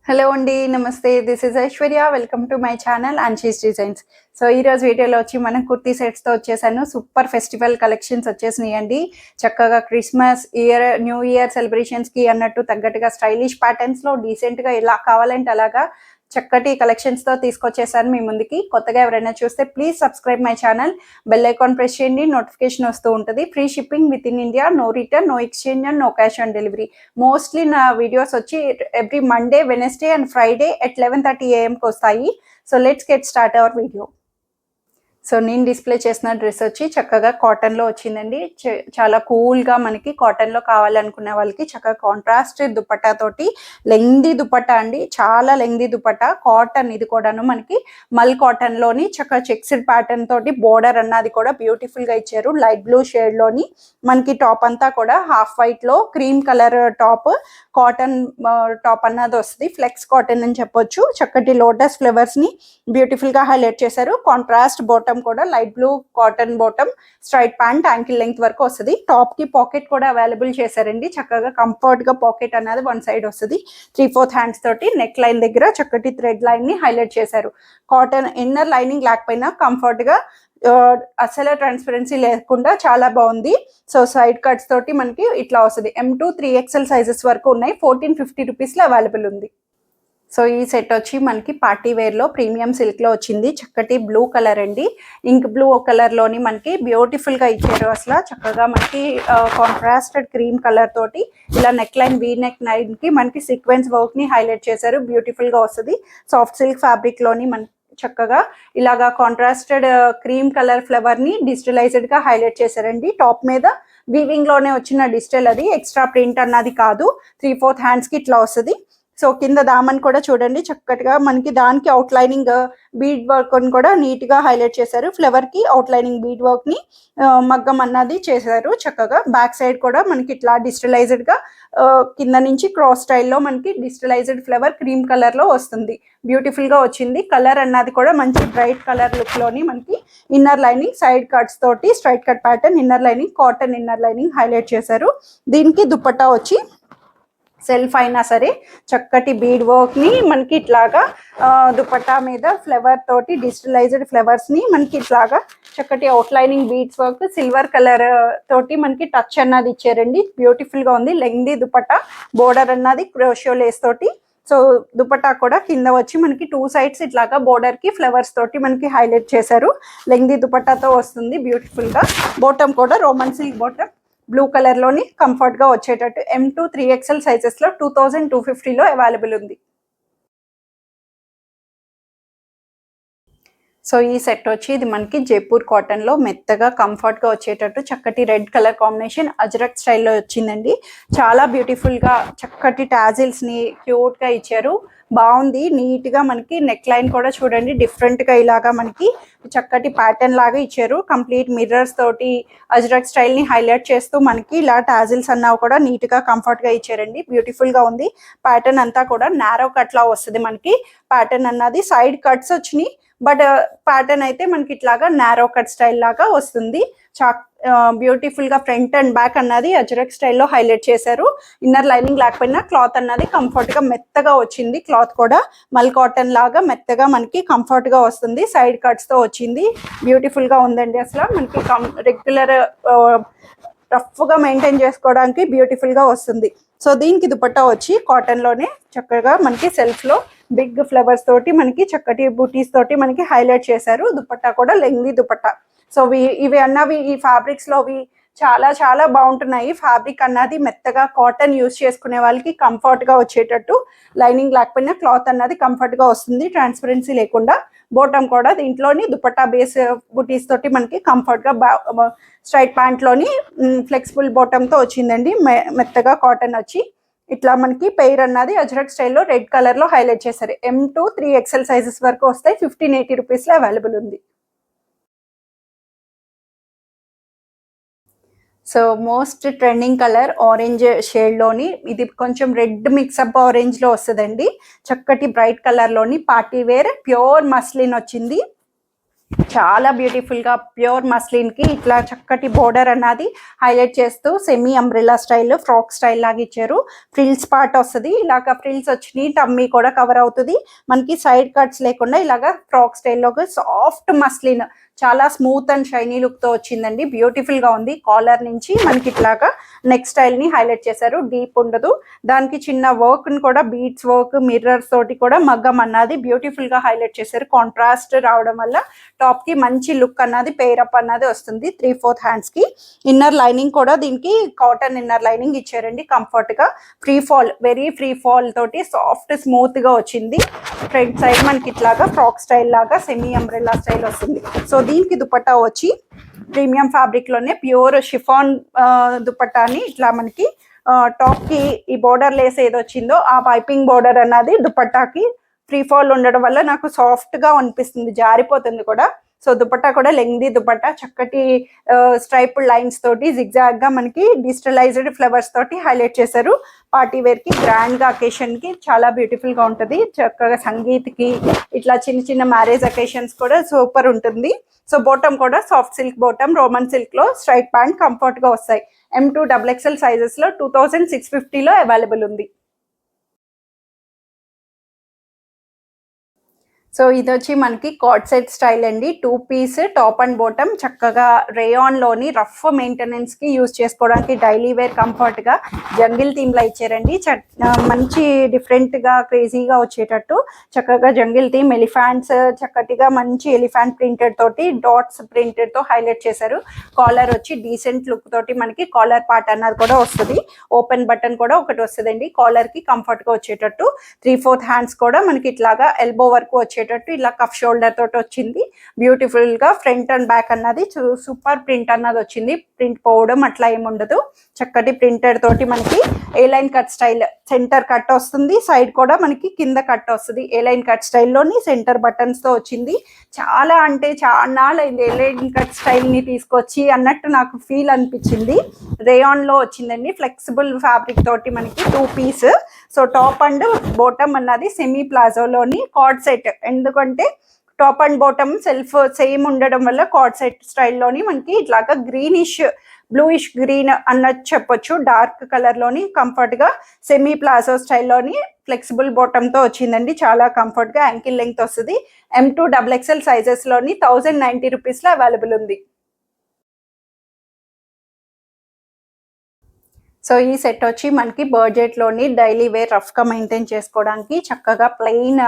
Hello అండి, నమస్తే. This is Aishwarya. Welcome to my channel Anshi's designs. So ఈరోజు వీడియోలో వచ్చి మనం కుర్తీ సెట్స్తో వచ్చేసాను. సూపర్ ఫెస్టివల్ కలెక్షన్స్ వచ్చేసినాయండి. చక్కగా క్రిస్మస్, న్యూ ఇయర్ సెలబ్రేషన్స్కి అన్నట్టు తగ్గట్టుగా స్టైలిష్ ప్యాటర్న్స్లో డీసెంట్గా ఎలా కావాలంటే అలాగా చక్కటి కలెక్షన్స్తో తీసుకొచ్చేసాను మీ ముందుకి. కొత్తగా ఎవరైనా చూస్తే please subscribe my channel, bell icon press చేయండి, నోటిఫికేషన్ వస్తూ ఉంటుంది. Free shipping within India, no return, no exchange and no cash on delivery. Mostly నా వీడియోస్ వచ్చి every Monday, Wednesday and Friday at 11:30 AM వస్తాయి. So let's get start our video. So నేను display చేసిన dress వచ్చి చక్కగా కాటన్లో వచ్చిందండి. చాలా కూల్గా మనకి కాటన్లో కావాలనుకునే వాళ్ళకి చక్కగా కాంట్రాస్ట్ దుపట్టా తోటి లెంగ్దీ దుపట్టా అండి, చాలా లెంగ్దీ దుపట్టా. కాటన్ ఇది కూడాను మనకి మల్ కాటన్లోని చక్కగా చెక్స్డ్ ప్యాటర్న్ తోటి బోర్డర్ అన్నది కూడా బ్యూటిఫుల్గా ఇచ్చారు. లైట్ బ్లూ షేడ్లోని మనకి టాప్ అంతా కూడా హాఫ్ వైట్లో cream colour top, cotton top అన్నది వస్తుంది. ఫ్లెక్స్ కాటన్ అని చెప్పొచ్చు. చక్కటి లోటస్ ఫ్లవర్స్ని బ్యూటిఫుల్గా హైలైట్ చేశారు. కాంట్రాస్ట్ బాటమ్ కూడా light blue cotton bottom, straight pant, ankle length వరకు వస్తుంది. టాప్ కి పాకెట్ కూడా అవైలబుల్ చేశారండి. చక్కగా కంఫర్ట్ గా పాకెట్ అనేది వన్ సైడ్ వస్తుంది. 3/4 హ్యాండ్స్ తోటి నెక్ లైన్ దగ్గర చక్కటి థ్రెడ్ లైన్ ని హైలైట్ చేశారు. కాటన్ ఇన్నర్ లైనింగ్ లేకపోయినా కంఫర్ట్ గా అసలు ట్రాన్స్పరెన్సీ లేకుండా చాలా బాగుంది. సో సైడ్ కట్స్ తోటి మనకి ఇట్లా వస్తుంది. M2 3XL సైజెస్ వరకు ఉన్నాయి. 1450 రూపీస్లో అవైలబుల్ ఉంది. సో ఈ సెట్ వచ్చి మనకి పార్టీ వేర్లో ప్రీమియం సిల్క్లో వచ్చింది. చక్కటి బ్లూ కలర్ అండి, ఇంక్ బ్లూ కలర్లోని మనకి బ్యూటిఫుల్గా ఇచ్చారు. అసలు చక్కగా మనకి కాంట్రాస్టెడ్ క్రీమ్ కలర్ తోటి ఇలా నెక్ లైన్, వీ నెక్ లైన్కి మనకి సీక్వెన్స్ వర్క్ని హైలైట్ చేశారు. బ్యూటిఫుల్గా వస్తుంది. సాఫ్ట్ సిల్క్ ఫ్యాబ్రిక్లోని మనకి చక్కగా ఇలాగా కాంట్రాస్టెడ్ క్రీమ్ కలర్ ఫ్లవర్ని డిజిటలైజ్డ్గా హైలైట్ చేశారండి. టాప్ మీద వీవింగ్లోనే వచ్చిన డిజిటల్, అది ఎక్స్ట్రా ప్రింట్ అన్నది కాదు. 3/4 హ్యాండ్స్కి ఇట్లా వస్తుంది. సో కింద దామన్ కూడా చూడండి చక్కగా మనకి దానికి అవుట్ లైనింగ్ బీడ్ వర్క్ అని కూడా నీట్ గా హైలైట్ చేశారు. ఫ్లవర్ కి అవుట్ లైనింగ్ బీడ్ వర్క్ ని మగ్గం అన్నది చేశారు. చక్కగా బ్యాక్ సైడ్ కూడా మనకి ఇట్లా డిజిటలైజ్డ్ గా కింద నుంచి క్రాస్ స్టైల్లో మనకి డిజిటలైజ్డ్ ఫ్లవర్ క్రీమ్ కలర్ లో వస్తుంది. బ్యూటిఫుల్ గా వచ్చింది. కలర్ అన్నది కూడా మంచి బ్రైట్ కలర్ లుక్ లోని మనకి ఇన్నర్ లైనింగ్ సైడ్ కట్స్ తోటి straight cut pattern, inner lining cotton inner lining highlight చేశారు. దీనికి దుపట్టా వచ్చి సెల్ఫ్ అయినా సరే చక్కటి బీడ్ వర్క్ ని మనకి ఇట్లాగా దుపట్టా మీద ఫ్లవర్ తోటి డిజిటలైజ్డ్ ఫ్లవర్స్ ని మనకి ఇట్లాగా చక్కటి outlining beads work silver colour తోటి మనకి టచ్ అన్నది ఇచ్చారండి. బ్యూటిఫుల్ గా ఉంది. లెంగ్దీ దుపట్టా, బోర్డర్ అన్నది క్రోషియో లేస్ తోటి. సో దుపట్టా కూడా కింద వచ్చి మనకి 2 సైడ్స్ ఇట్లాగా బోర్డర్ కి ఫ్లవర్స్ తోటి మనకి హైలైట్ చేశారు. లెంగ్దీ దుపట్టాతో వస్తుంది బ్యూటిఫుల్ గా. బాటమ్ కూడా Roman silk bottom, blue colour లోని కంఫర్ట్ గా వచ్చేటట్టు M2 3XL సైజెస్ లో 2250లో అవైలబుల్ ఉంది. సో ఈ సెట్ వచ్చి ఇది మనకి జైపూర్ కాటన్ లో మెత్తగా కంఫర్ట్ గా వచ్చేటట్టు చక్కటి రెడ్ కలర్ కాంబినేషన్ అజ్రక్ స్టైల్లో వచ్చిందండి. చాలా బ్యూటిఫుల్ గా చక్కటి టాజిల్స్ ని క్యూట్ గా ఇచ్చారు. బాగుంది. నీట్ గా మనకి నెక్ లైన్ కూడా చూడండి డిఫరెంట్ గా ఇలాగా మనకి చక్కటి ప్యాటర్న్ లాగా ఇచ్చారు. కంప్లీట్ మిర్రర్స్ తోటి అజ్రక్ స్టైల్ ని హైలైట్ చేస్తూ మనకి ఇలా టాజిల్స్ అన్నవి కూడా నీట్ గా కంఫర్ట్ గా ఇచ్చారండి. బ్యూటిఫుల్ గా ఉంది. ప్యాటర్న్ అంతా కూడా నారో కట్ లా వస్తుంది. మనకి ప్యాటర్న్ అన్నది సైడ్ కట్స్ వచ్చినాయి, బట్ ప్యాటర్న్ అయితే మనకి ఇట్లాగా నారో కట్ స్టైల్ లాగా వస్తుంది. బ్యూటిఫుల్ గా ఫ్రంట్ అండ్ బ్యాక్ అన్నది అజ్రక్ స్టైల్లో హైలైట్ చేశారు. ఇన్నర్ లైనింగ్ లేకపోయినా క్లాత్ అన్నది కంఫర్ట్ గా మెత్తగా వచ్చింది. క్లాత్ కూడా మల్ కాటన్ లాగా మెత్తగా మనకి కంఫర్ట్ గా వస్తుంది. సైడ్ కట్స్ తో వచ్చింది. బ్యూటిఫుల్ గా ఉందండి. అసలు మనకి రెగ్యులర్ రఫ్ గా మెయింటైన్ చేసుకోవడానికి బ్యూటిఫుల్ గా వస్తుంది. సో దీనికి దుపట్టా వచ్చి కాటన్ లోనే చక్కగా మనకి సెల్ఫ్ లో బిగ్ ఫ్లవర్స్ తోటి మనకి చక్కటి బూటీస్ తోటి మనకి హైలైట్ చేశారు. దుపట్టా కూడా లెంగ్దీ దుపట్టా. సో ఇవి అన్నవి ఈ ఫ్యాబ్రిక్స్ లోవి చాలా చాలా బాగుంటున్నాయి. ఫ్యాబ్రిక్ అన్నది మెత్తగా కాటన్ యూజ్ చేసుకునే వాళ్ళకి కంఫర్ట్ గా వచ్చేటట్టు, లైనింగ్ లేకపోయినా క్లాత్ అన్నది కంఫర్ట్ గా వస్తుంది ట్రాన్స్పరెన్సీ లేకుండా. బోటం కూడా దీంట్లోని దుపట్టా బేస్ బుటీస్ తోటి మనకి కంఫర్ట్ గా స్ట్రైట్ ప్యాంట్ లోని ఫ్లెక్సిబుల్ బాటమ్ తో వచ్చిందండి. మెత్తగా కాటన్ వచ్చి ఇట్లా మనకి పెయిర్ అన్నది అజ్రక్ స్టైల్లో రెడ్ కలర్ లో హైలైట్ చేశారు. M2 3XL సైజెస్ వరకు వస్తాయి. 1580 రూపీస్లో అవైలబుల్ ఉంది. So most trending colour orange షేడ్లోని ఇది కొంచెం రెడ్ మిక్సప్ ఆరెంజ్లో వస్తుందండి. చక్కటి బ్రైట్ కలర్లోని పార్టీ వేర్ ప్యూర్ మస్లిన్ వచ్చింది. చాలా బ్యూటిఫుల్గా ప్యూర్ మస్లిన్కి ఇట్లా చక్కటి బోర్డర్ అన్నది హైలైట్ చేస్తూ semi umbrella style frock style లాగా ఇచ్చారు. ఫ్రిల్స్ పార్ట్ వస్తుంది, ఇలాగ ఫ్రిల్స్ వచ్చినాయి, టమ్మీ కూడా కవర్ అవుతుంది. మనకి సైడ్ కట్స్ లేకుండా ఇలాగ ఫ్రాక్ స్టైల్లో సాఫ్ట్ మస్లిన్, చాలా స్మూత్ అండ్ షైనీ లుక్ తో వచ్చిందండి. బ్యూటిఫుల్ గా ఉంది. కాలర్ నుంచి మనకి ఇట్లాగా నెక్ స్టైల్ ని హైలైట్ చేశారు. డీప్ ఉండదు, దానికి చిన్న వర్క్ ని కూడా బీడ్స్ వర్క్ మిర్రర్స్ తోటి కూడా మగ్గం అన్నది బ్యూటిఫుల్ గా హైలైట్ చేశారు. కాంట్రాస్ట్ రావడం వల్ల టాప్ కి మంచి లుక్ అన్నది పేరప్ అన్నది వస్తుంది. 3/4 హ్యాండ్స్ కి ఇన్నర్ లైనింగ్ కూడా దీనికి కాటన్ ఇన్నర్ లైనింగ్ ఇచ్చారండి. కంఫర్ట్ గా free fall, very free fall తోటి సాఫ్ట్ స్మూత్ గా వచ్చింది. ఫ్రంట్ సైడ్ మనకి ఇట్లాగా ఫ్రాక్ స్టైల్ లాగా సెమీ అంబ్రెల్లా స్టైల్ వస్తుంది. సో దీనికి దుపట్టా వచ్చి ప్రీమియం ఫ్యాబ్రిక్ లోనే ప్యూర్ షిఫాన్ దుపట్టాని ఇట్లా మనకి టాప్ కి ఈ బోర్డర్ లేస్ ఏది వచ్చిందో ఆ పైపింగ్ బోర్డర్ అన్నది దుపట్టాకి ఫ్రీ ఫాల్ ఉండడం వల్ల నాకు సాఫ్ట్ గా అనిపిస్తుంది, జారిపోతుంది కూడా. సో దుపట్టా కూడా లెంగ్దీ దుపట్టా, చక్కటి స్ట్రైప్ లైన్స్ తోటి జిగ్జాగ్ గా మనకి డిజిటలైజ్డ్ ఫ్లవర్స్ తోటి హైలైట్ చేశారు. పార్టీ వేర్ కి, గ్రాండ్ గా అకేషన్ కి చాలా బ్యూటిఫుల్ గా ఉంటుంది. చక్కగా సంగీత్ కి, ఇట్లా చిన్న చిన్న మ్యారేజ్ అకేషన్స్ కూడా సూపర్ ఉంటుంది. సో బాటమ్ కూడా soft silk bottom, Roman silk లో స్ట్రైట్ ప్యాంట్ కంఫర్ట్ గా వస్తాయి. M2 XXL సైజెస్ లో 2650 లో అవైలబుల్ ఉంది. సో ఇది వచ్చి మనకి కార్డ్ సెట్ స్టైల్ అండి. 2 పీస్ టాప్ అండ్ బాటమ్, చక్కగా రేయాన్ లోని రఫ్ మెయింటెనెన్స్ కి యూజ్ చేసుకోవడానికి డైలీ వేర్ కంఫర్ట్ గా జంగిల్ థీమ్ లా ఇచ్చారండి. మంచి డిఫరెంట్ గా క్రేజీగా వచ్చేటట్టు చక్కగా జంగిల్ థీమ్, ఎలిఫాంట్స్ చక్కటిగా మంచి ఎలిఫాంట్ ప్రింటెడ్ తోటి డాట్స్ ప్రింటెడ్ తో హైలైట్ చేశారు. కాలర్ వచ్చి డీసెంట్ లుక్ తోటి మనకి కాలర్ పార్ట్ అన్నది కూడా వస్తుంది. ఓపెన్ బటన్ కూడా ఒకటి వస్తుందండి కాలర్ కి కంఫర్ట్ గా వచ్చేటట్టు. 3/4 హ్యాండ్స్ కూడా మనకి ఇట్లాగా ఎల్బో వరకు వచ్చే ఇలా కఫ్ షోల్డర్ తోటి వచ్చింది. బ్యూటిఫుల్ గా ఫ్రంట్ అండ్ బ్యాక్ అన్నది సూపర్ ప్రింట్ అన్నది వచ్చింది. ప్రింట్ పోవడం అట్లా ఏముండదు, చక్కటి ప్రింటెడ్ తోటి మనకి A line cut style, centre cut వస్తుంది, సైడ్ కూడా మనకి కింద కట్ వస్తుంది. ఏ లైన్ కట్ స్టైల్లోని సెంటర్ బటన్స్ తో వచ్చింది. చాలా అంటే చాలా ఏ లైన్ కట్ స్టైల్ ని తీసుకొచ్చి అన్నట్టు నాకు ఫీల్ అనిపించింది. రేయాన్ లో వచ్చిందండి, ఫ్లెక్సిబుల్ ఫ్యాబ్రిక్ తోటి మనకి 2 piece. So top and bottom అన్నది సెమీ ప్లాజోలోని కార్డ్ సెట్, ఎందుకంటే top and bottom self same ఉండడం వల్ల కార్డ్ సెట్ స్టైల్లోని మనకి ఇట్లాగా గ్రీనిష్ బ్లూయిష్ గ్రీన్ అన్నది చెప్పొచ్చు. డార్క్ కలర్ లోని కంఫర్ట్ గా సెమీ ప్లాజో స్టైల్లోని ఫ్లెక్సిబుల్ బాటమ్ తో వచ్చిందండి. చాలా కంఫర్ట్ గా యాంకిల్ లెంగ్త్ వస్తుంది. M2 XXL సైజెస్ లోని 1090 రూపీస్ లో అవైలబుల్ ఉంది. సో ఈ సెట్ వచ్చి మనకి బడ్జెట్లోని డైలీ వేర్ రఫ్గా మెయింటైన్ చేసుకోవడానికి చక్కగా ప్లెయిన్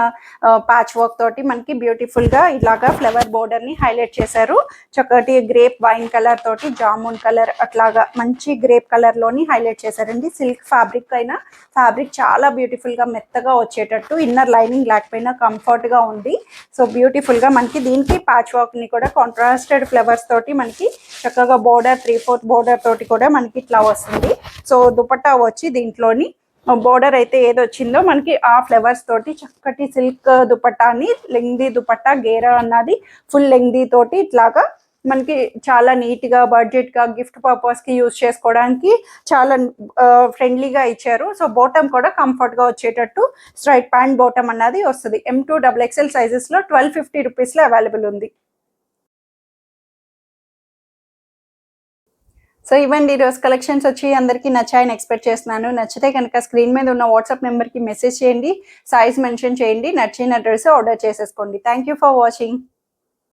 ప్యాచ్ వర్క్ తోటి మనకి బ్యూటిఫుల్గా ఇలాగా ఫ్లవర్ బోర్డర్ని హైలైట్ చేశారు. చక్కటి గ్రేప్ వైన్ కలర్ తోటి జామున్ కలర్ అట్లాగా మంచి గ్రేప్ కలర్లోని హైలైట్ చేశారండి. సిల్క్ ఫ్యాబ్రిక్ అయినా ఫ్యాబ్రిక్ చాలా బ్యూటిఫుల్గా మెత్తగా వచ్చేటట్టు, ఇన్నర్ లైనింగ్ లేకపోయినా కంఫర్ట్గా ఉంది. సో బ్యూటిఫుల్గా మనకి దీనికి ప్యాచ్ వర్క్ని కూడా కాంట్రాస్టెడ్ ఫ్లవర్స్ తోటి మనకి చక్కగా బోర్డర్ 3/4 బోర్డర్ తోటి కూడా మనకి ఇట్లా వస్తుంది. సో దుపట్టా వచ్చి దీంట్లోని బోర్డర్ అయితే ఏది వచ్చిందో మనకి ఆ ఫ్లవర్స్ తోటి చక్కటి సిల్క్ దుపట్టాని, లెంగ్దీ దుపట్టా గేరా అన్నది ఫుల్ లెంగ్దీ తోటి ఇట్లాగా మనకి చాలా నీట్ గా బడ్జెట్ గా గిఫ్ట్ పర్పస్ కి యూజ్ చేసుకోవడానికి చాలా ఫ్రెండ్లీగా ఇచ్చారు. సో బాటమ్ కూడా కంఫర్ట్ గా వచ్చేటట్టు స్ట్రైట్ ప్యాంట్ బాటమ్ అన్నది వస్తుంది. M2 XXL సైజెస్ లో 1250 రూపీస్ లో అవైలబుల్ ఉంది. సో ఇవ్వండి ఈరోజు కలెక్షన్స్ వచ్చి అందరికీ నచ్చాయని ఎక్స్పెక్ట్ చేస్తున్నాను. నచ్చితే కనుక స్క్రీన్ మీద ఉన్న వాట్సాప్ నెంబర్కి మెసేజ్ చేయండి, సైజ్ మెన్షన్ చేయండి, నచ్చిన డ్రెస్ ఆర్డర్ చేసేసుకోండి. Thank you for watching.